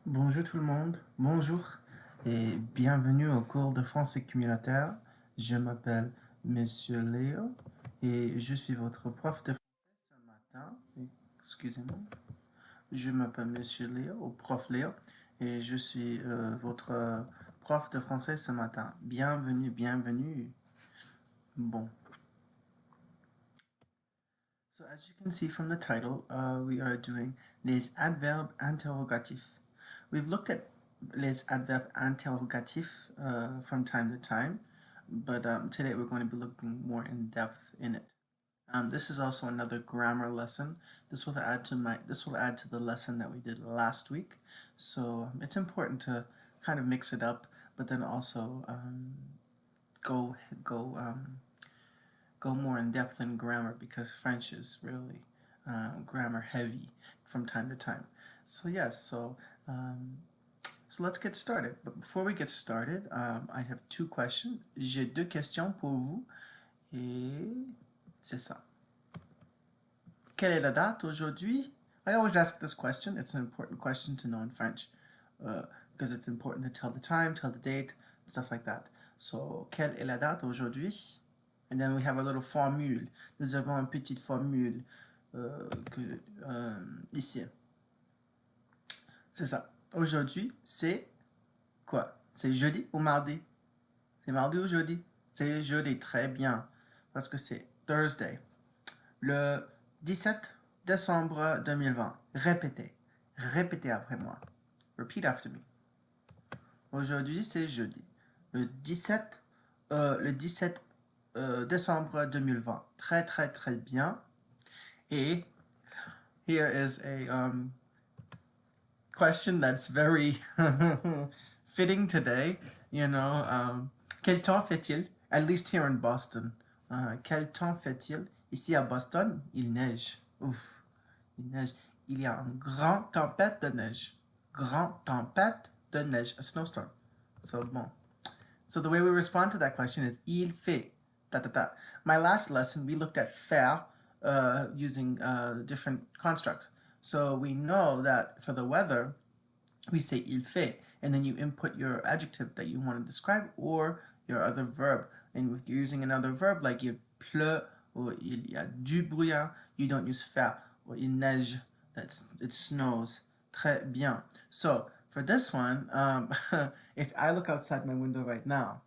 Bonjour tout le monde, bonjour et bienvenue au cours de français communautaire. Je m'appelle Monsieur Léo et je suis votre prof de français ce matin. Excusez-moi. Je m'appelle Monsieur Léo, ou prof Léo, et je suis votre prof de français ce matin. Bienvenue, bienvenue. Bon. So as you can see from the title, we are doing les adverbes interrogatifs. We've looked at les adverbes interrogatifs from time to time, but today we're going to be looking more in depth in it. This is also another grammar lesson. This will add to the lesson that we did last week. So it's important to kind of mix it up, but then also go go go more in depth in grammar because French is really grammar heavy from time to time. So yes, so let's get started. But before we get started, I have two questions. J'ai deux questions pour vous et c'est ça. Quelle est la date aujourd'hui? I always ask this question. It's an important question to know in French because it's important to tell the time, tell the date, stuff like that. So, quelle est la date aujourd'hui? And then we have a little formule. Nous avons une petite formule ici. C'est ça. Aujourd'hui, c'est quoi? C'est jeudi ou mardi? C'est mardi ou jeudi? C'est jeudi, très bien. Parce que c'est Thursday. Le 17 décembre 2020. Répétez. Répétez après moi. Repeat after me. Aujourd'hui, c'est jeudi. Le 17 décembre 2020. Très, très, très bien. Et here is a question that's very fitting today. You know, quel temps fait-il? At least here in Boston. Quel temps fait-il? Ici à Boston, il neige. Ouf, il neige. Il y a une grande tempête de neige. Grande tempête de neige. A snowstorm. So, bon. So the way we respond to that question is il fait. Da, da, da. My last lesson, we looked at faire using different constructs. So we know that for the weather, we say il fait, and then you input your adjective that you want to describe or your other verb. And if you're using another verb like il pleut or il y a du brouillard, you don't use faire or il neige, it snows. Très bien. So for this one, if I look outside my window right now,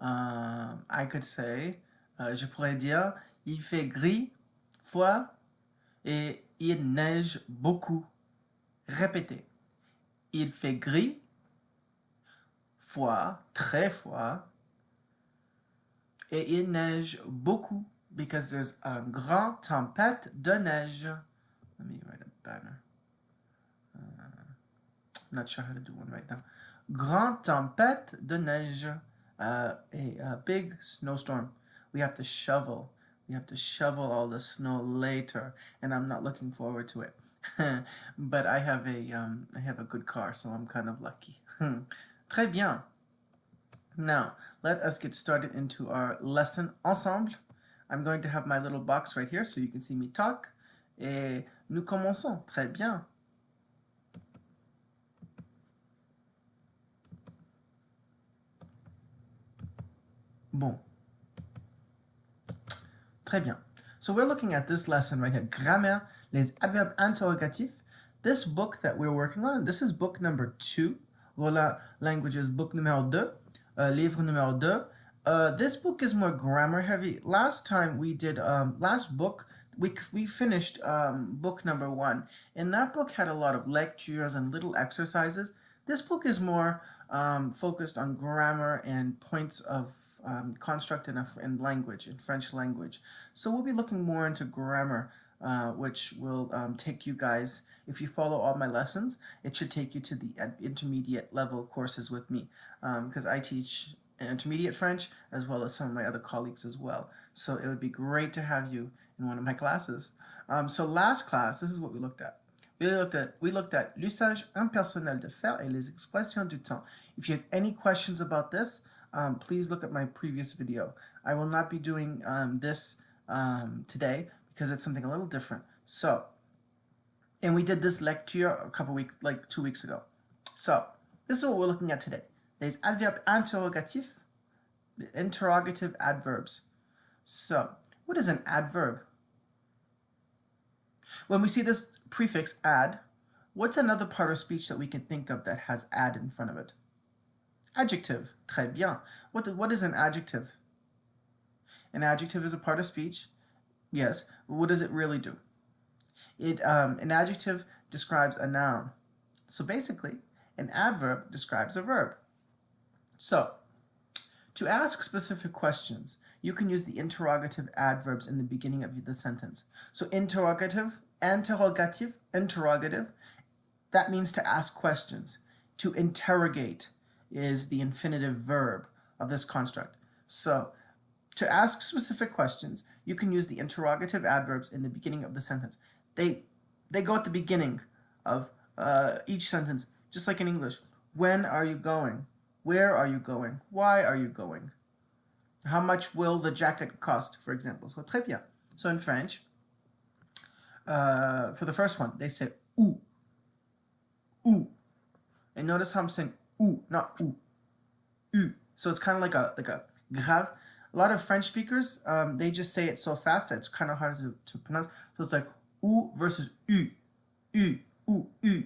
I could say, je pourrais dire, il fait gris, froid, et il neige beaucoup. Répétez. Il fait gris, froid, très froid, et il neige beaucoup because there's a grande tempête de neige. Let me write a banner. I'm not sure how to do one right now. Grande tempête de neige, a big snowstorm. We have to shovel. We have to shovel all the snow later, and I'm not looking forward to it. But I have a good car, so I'm kind of lucky. Très bien. Now, let us get started into our lesson ensemble. I'm going to have my little box right here so you can see me talk. Et nous commençons. Très bien. Bon. Très bien. So we're looking at this lesson right here. Grammaire, les adverbes interrogatifs. This book that we're working on, this is book number 2. Voilà Languages, book numéro 2. Livre numéro 2. This book is more grammar heavy. Last time we did, last book, we finished book number 1. And that book had a lot of lectures and little exercises. This book is more focused on grammar and points of construct in language, in French language. So we'll be looking more into grammar, which will take you guys, if you follow all my lessons, it should take you to the intermediate level courses with me, because I teach intermediate French as well as some of my other colleagues as well. So it would be great to have you in one of my classes. So last class, this is what we looked at. We looked at l'usage impersonnel de faire et les expressions du temps. If you have any questions about this, please look at my previous video. I will not be doing this today because it's something a little different. So, and we did this lecture a couple weeks, like 2 weeks ago. So, this is what we're looking at today. Les adverbes interrogatifs, the interrogative adverbs. So, what is an adverb? When we see this prefix ad, what's another part of speech that we can think of that has ad in front of it? Adjective. Très bien. What is an adjective? An adjective is a part of speech. Yes. What does it really do? An adjective describes a noun. So basically, an adverb describes a verb. So, to ask specific questions, you can use the interrogative adverbs in the beginning of the sentence. So interrogative, interrogative, that means to ask questions. To interrogate is the infinitive verb of this construct. So, to ask specific questions, you can use the interrogative adverbs in the beginning of the sentence. They go at the beginning of each sentence, just like in English. When are you going? Where are you going? Why are you going? How much will the jacket cost, for example? So, très bien. So in French, for the first one, they say où. Où. And notice how I'm saying où, not où. U. So it's kind of like a grave. A lot of French speakers, they just say it so fast that it's kind of hard to pronounce. So it's like où versus u. U. U. U.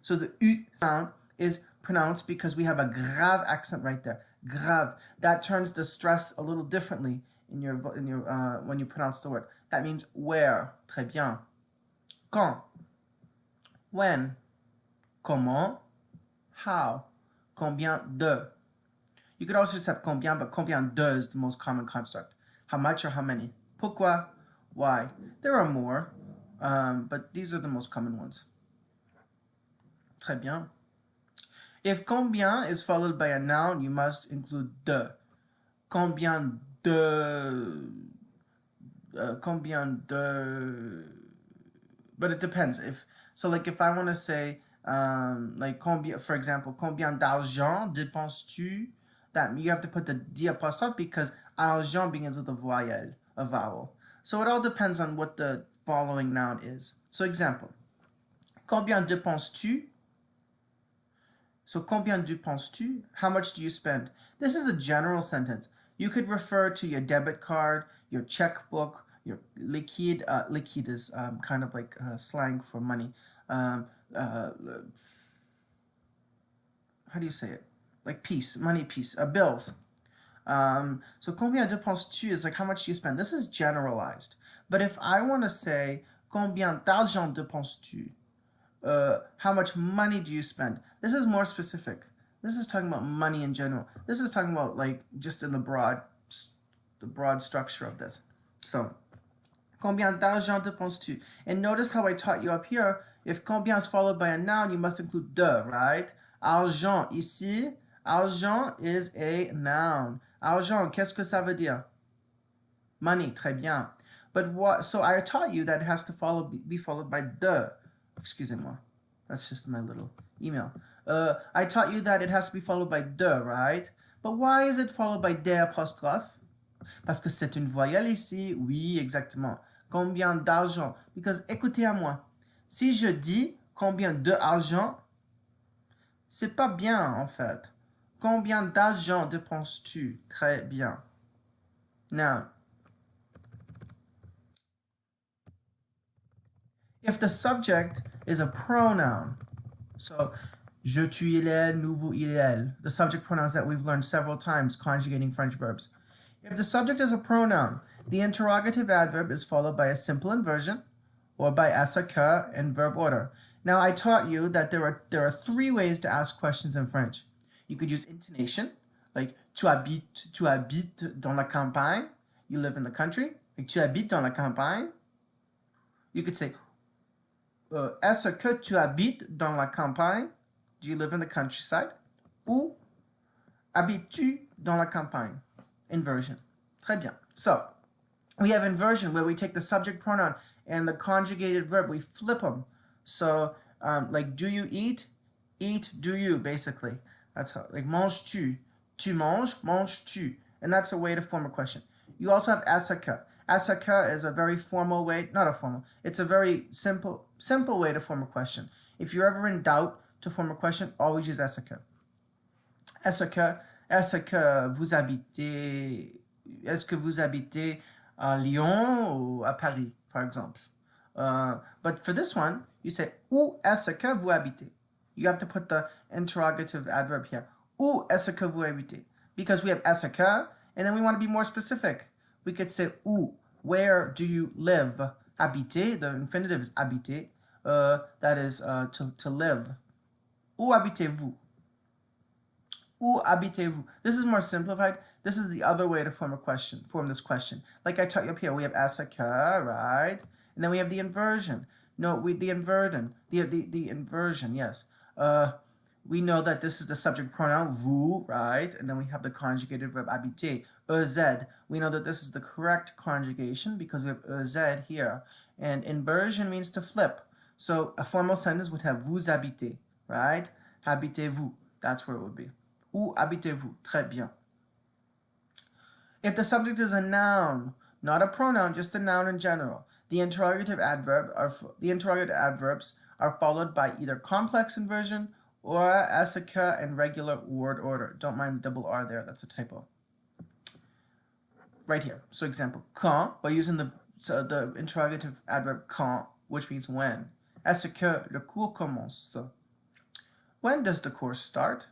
So the U sound is pronounced because we have a grave accent right there. Grave. That turns the stress a little differently in your when you pronounce the word. That means where. Très bien. Quand. When. Comment. How. Combien de. You could also just have combien, but combien de is the most common construct. How much or how many. Pourquoi. Why. There are more, but these are the most common ones. Très bien. If combien is followed by a noun, you must include de. Combien de. Combien de. But it depends. If I want to say, like combien, for example, combien d'argent dépenses-tu? That you have to put the d apostrophe because argent begins with a vowel. So it all depends on what the following noun is. So example, combien dépenses-tu? So combien dépenses-tu? How much do you spend? This is a general sentence. You could refer to your debit card, your checkbook, your liquide. Liquide is kind of like slang for money. How do you say it? Like piece, money piece, bills. So combien dépenses-tu is like how much do you spend. This is generalized. But if I want to say combien d'argent dépenses-tu? How much money do you spend? This is more specific. This is talking about money in general. This is talking about like just in the broad structure of this. So, combien d'argent dépenses-tu? And notice how I taught you up here. If combien is followed by a noun, you must include de, right? Argent ici. Argent is a noun. Argent, qu'est-ce que ça veut dire? Money, très bien. But what? So I taught you that it has to be followed by de. Excusez-moi. That's just my little email. I taught you that it has to be followed by de, right? But why is it followed by des apostrophes? Parce que c'est une voyelle ici. Oui, exactement. Combien d'argent? Because écoutez à moi. Si je dis combien de argent, c'est pas bien en fait. Combien d'argent dépenses-tu? Très bien. Now, if the subject is a pronoun, so je, tu, il, elle, nous, vous, il, elle, the subject pronouns that we've learned several times conjugating French verbs. If the subject is a pronoun, the interrogative adverb is followed by a simple inversion or by être que in verb order. Now, I taught you that there are three ways to ask questions in French. You could use intonation, like tu habites dans la campagne, you live in the country, like tu habites dans la campagne. You could say, est-ce que tu habites dans la campagne? Do you live in the countryside? Ou habites-tu dans la campagne? Inversion. Très bien. So, we have inversion where we take the subject pronoun and the conjugated verb, we flip them. So, like, do you eat? Eat, do you, basically. That's how, like, manges-tu? Tu manges? Manges-tu? And that's a way to form a question. You also have est-ce que. Est-ce que is a very formal way, not a formal, it's a very simple way to form a question. If you're ever in doubt, to form a question, always use est-ce que. Est-ce que vous habitez, est-ce que vous habitez à Lyon ou à Paris, par exemple? But for this one, you say, où est-ce que vous habitez? You have to put the interrogative adverb here. Où est-ce que vous habitez? Because we have est-ce que, and then we want to be more specific. We could say où, where do you live? Habiter, the infinitive is habiter. That is to live. Où habitez-vous? Où habitez-vous? This is more simplified. This is the other way to form this question. Like I taught you up here, we have est-ce que, right? And then we have the inversion. No, the inversion, yes. We know that this is the subject pronoun, vous, right? And then we have the conjugated verb habiter, ez. We know that this is the correct conjugation because we have ez here. And inversion means to flip. So a formal sentence would have vous habitez, right? Habitez-vous, that's where it would be. Où habitez-vous? Très bien. If the subject is a noun, not a pronoun, just a noun in general, the interrogative adverbs are followed by either complex inversion or est-ce que and regular word order. Don't mind the double R there, that's a typo. Right here. So example, quand, by using the interrogative adverb quand, which means when. Est-ce que le cours commence? When does the course start?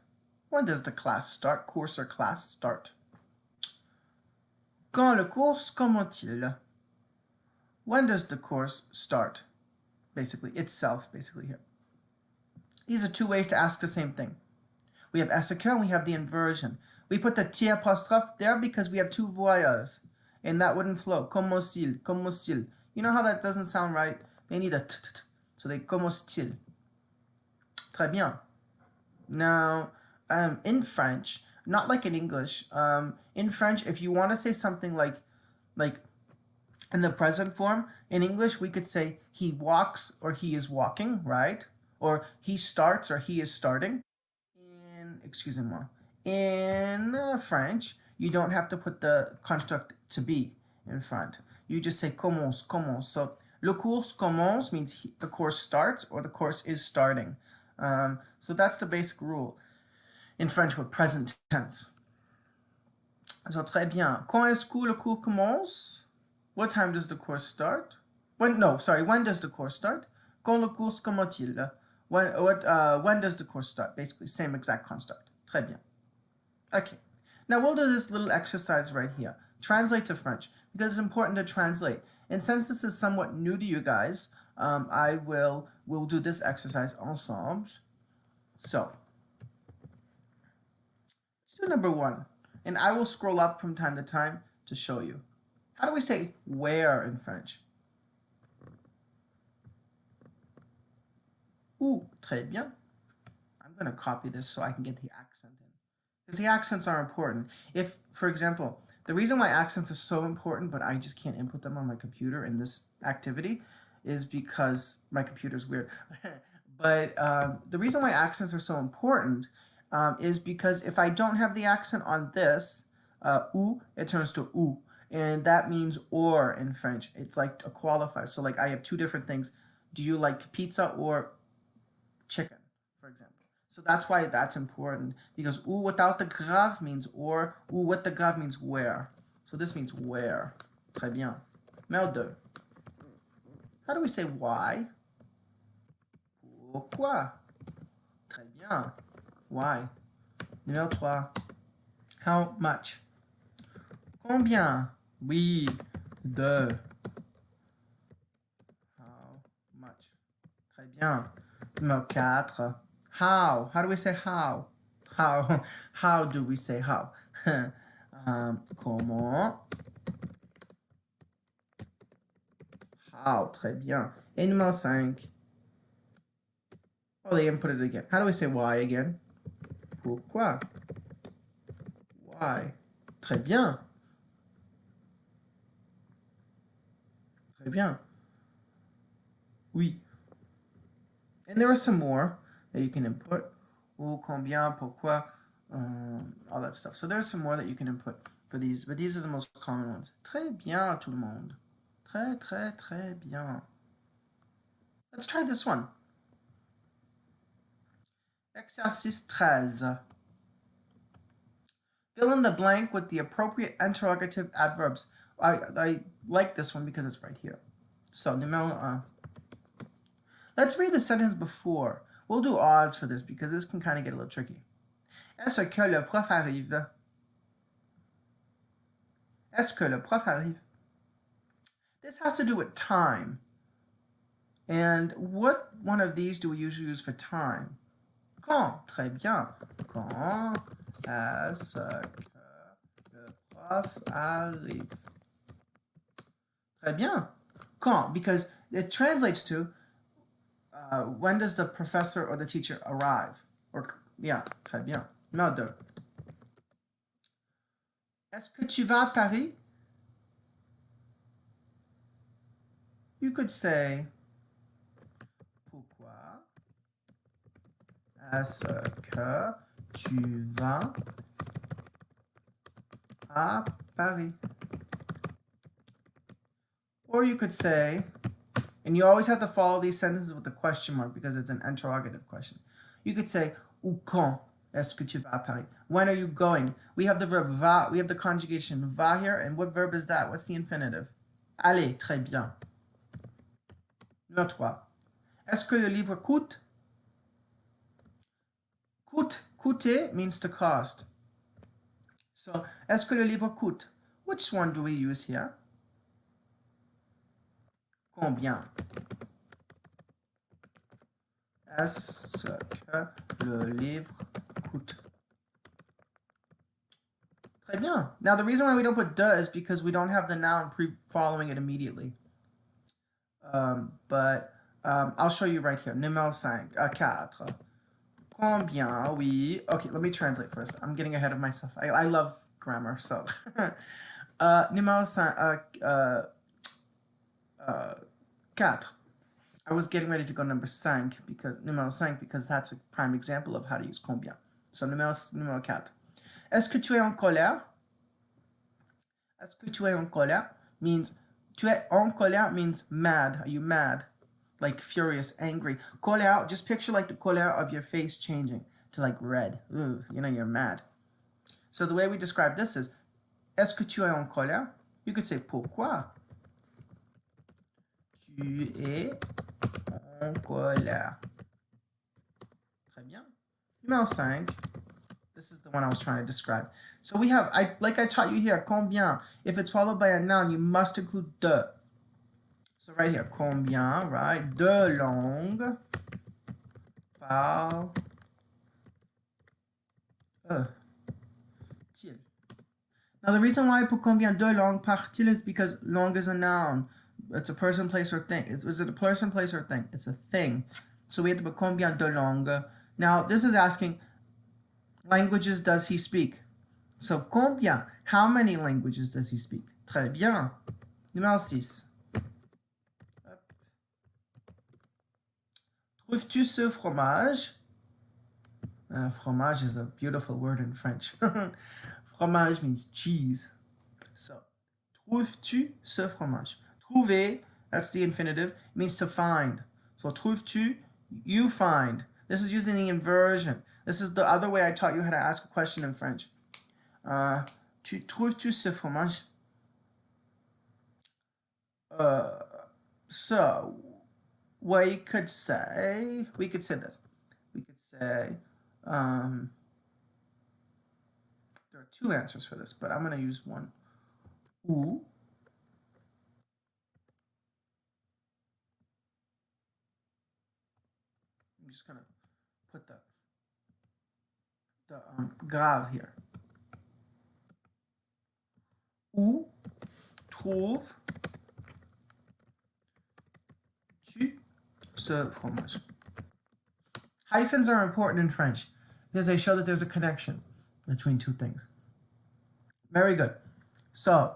When does the class start? Course or class start? Quand le cours commence-t-il? When does the course start? Basically, itself, here. These are two ways to ask the same thing. We have est-ce que and we have the inversion. We put the T apostrophe there because we have two voyelles, and that wouldn't flow. Commence-t-il. You know how that doesn't sound right? They need a t. So they commence-t-il. Très bien. Now, in French, not like in English, in French, if you want to say something like in the present form, in English, we could say he walks or he is walking, right? Or he starts or he is starting. In French, you don't have to put the construct to be in front. You just say commence. So le cours commence means the course starts or the course is starting. So that's the basic rule in French with present tense. So très bien. Quand est-ce que le cours commence? What time does the course start? When does the course start? Quand le cours commence-t-il? When does the course start? Basically, same exact construct. Très bien. Okay. Now we'll do this little exercise right here. Translate to French, because it's important to translate. And since this is somewhat new to you guys, we'll do this exercise ensemble. So, let's do number 1. And I will scroll up from time to time to show you. How do we say where in French? Où, très bien. I'm going to copy this so I can get the accent in. Because the accents are important. If, for example, the reason why accents are so important, but I just can't input them on my computer in this activity, is because my computer's weird. But the reason why accents are so important is because if I don't have the accent on this, ou, it turns to ou. And that means or in French. It's like a qualifier. So like I have two different things. Do you like pizza or chicken, for example? So that's why that's important. Because ou without the grave means or, ou with the grave means where. So this means where. Très bien. Numéro 2. How do we say why? Pourquoi? Très bien. Why? Numéro 3. How much? Combien? Oui. De. How much? Très bien. Numéro 4. How? How do we say how? How do we say how? Comment? How? Très bien. Et numéro 5. Oh, they input it again. How do we say why again? Pourquoi? Why? Très bien. Très bien. Oui. And there are some more that you can input. Où, combien, pourquoi, all that stuff. So there's some more that you can input for these, but these are the most common ones. Très bien, tout le monde. Très, très, très bien. Let's try this one. Exercice 13. Fill in the blank with the appropriate interrogative adverbs. I like this one because it's right here. So, numéro 1. Let's read the sentence before. We'll do odds for this because this can kind of get a little tricky. Est-ce que le prof arrive? Est-ce que le prof arrive? This has to do with time. And what one of these do we usually use for time? Quand? Très bien. Quand est-ce que le prof arrive? Très bien. Quand? Because it translates to when does the professor or the teacher arrive? Or, yeah, très bien. Numéro 2. Est-ce que tu vas à Paris? You could say, pourquoi est-ce que tu vas à Paris? Or you could say, and you always have to follow these sentences with a question mark because it's an interrogative question. You could say, ou quand est-ce que tu vas à Paris? When are you going? We have the verb va, we have the conjugation va here, and what verb is that? What's the infinitive? Allez, très bien. Numéro 3. Est-ce que le livre coûte? Coûter means to cost. So, est-ce que le livre coûte? Which one do we use here? Combien? Est-ce que le livre coûte? Très bien. Now, the reason why we don't put de is because we don't have the noun following it immediately. But I'll show you right here. Numéro 4. Combien, oui. Okay, let me translate first. I'm getting ahead of myself. I love grammar, so. Numéro 4. I was getting ready to go numéro 5 because that's a prime example of how to use combien. So, numéro 4. Est-ce que tu es en colère? Est-ce que tu es en colère means, tu es en colère means mad. Are you mad? Like furious, angry. Colère, just picture like the colère of your face changing to like red. Ooh, you know, you're mad. So the way we describe this is, est-ce que tu es en colère? You could say, pourquoi? Tu es en colère. Très bien. Numéro 5. This is the one I was trying to describe. So we have, like I taught you here, combien. If it's followed by a noun, you must include de. So right here, combien, right? De langues parle-t-il? Now the reason why I put combien de langues parle-t-il is because langue is a noun. It's a person, place, or thing. Is it a person, place, or thing? It's a thing. So we have to put combien de langues. Now this is asking, languages does he speak? So combien? How many languages does he speak? Très bien. Numéro 6. Trouves-tu ce fromage? Fromage is a beautiful word in French. Fromage means cheese. So, trouves-tu ce fromage? Trouver, that's the infinitive, means to find. So, trouves-tu, you find. This is using the inversion. This is the other way I taught you how to ask a question in French. Trouves-tu ce fromage? So, we could say this. We could say, there are two answers for this, but I'm going to use one. Ou. I'm just going to put the grave here. Où trouves-tu ce fromage? Hyphens are important in French because they show that there's a connection between two things. Very good. So,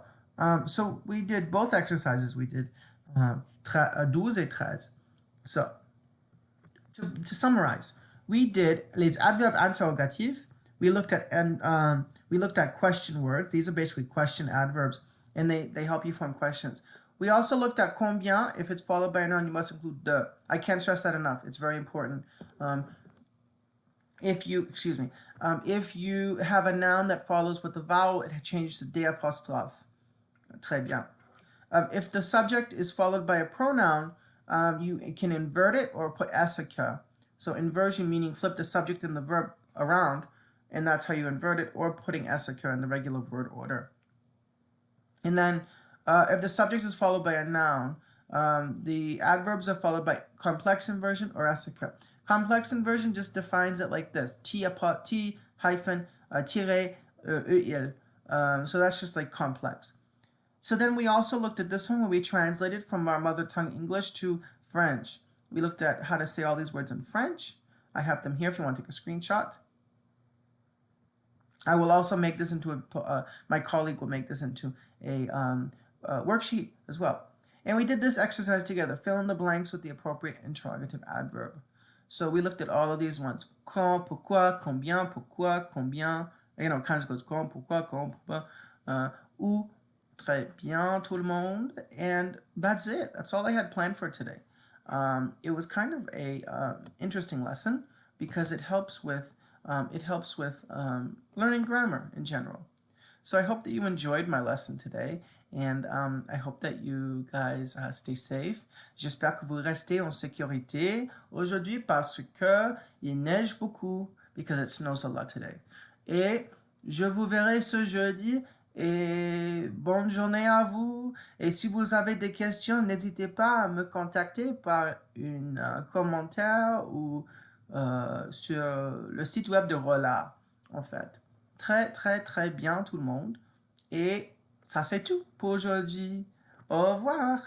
so we did both exercises. We did 12 et 13. So, to summarize, we did les adverbes interrogatifs. We looked at question words. These are basically question adverbs, and they help you form questions. We also looked at combien. If it's followed by a noun, you must include de. I can't stress that enough. It's very important. if you have a noun that follows with a vowel, it changes to D apostrophe. Très bien. If the subject is followed by a pronoun, you can invert it or put SK. So inversion meaning flip the subject and the verb around, and that's how you invert it, or putting SK in the regular word order. And then if the subject is followed by a noun, the adverbs are followed by complex inversion or SK. Complex inversion just defines it like this: T hyphen tiré EL. So that's just like complex. So then we also looked at this one where we translated from our mother tongue English to French. We looked at how to say all these words in French. I have them here if you want to take a screenshot. I will also make this into my colleague will make this into a worksheet as well. And we did this exercise together. Fill in the blanks with the appropriate interrogative adverb. So we looked at all of these ones. Quand, pourquoi, combien, pourquoi, combien. You know, it kind of goes quand, pourquoi, où. Très bien, tout le monde. And that's it. That's all I had planned for today. It was kind of a interesting lesson because it helps with learning grammar in general. So I hope that you enjoyed my lesson today, and I hope that you guys stay safe. J'espère que vous restez en sécurité aujourd'hui parce que il neige beaucoup, because it snows a lot today. Et je vous verrai ce jeudi. Et bonne journée à vous. Et si vous avez des questions, n'hésitez pas à me contacter par un commentaire ou sur le site web de Rolla, en fait. Très, très, très bien tout le monde. Et ça, c'est tout pour aujourd'hui. Au revoir.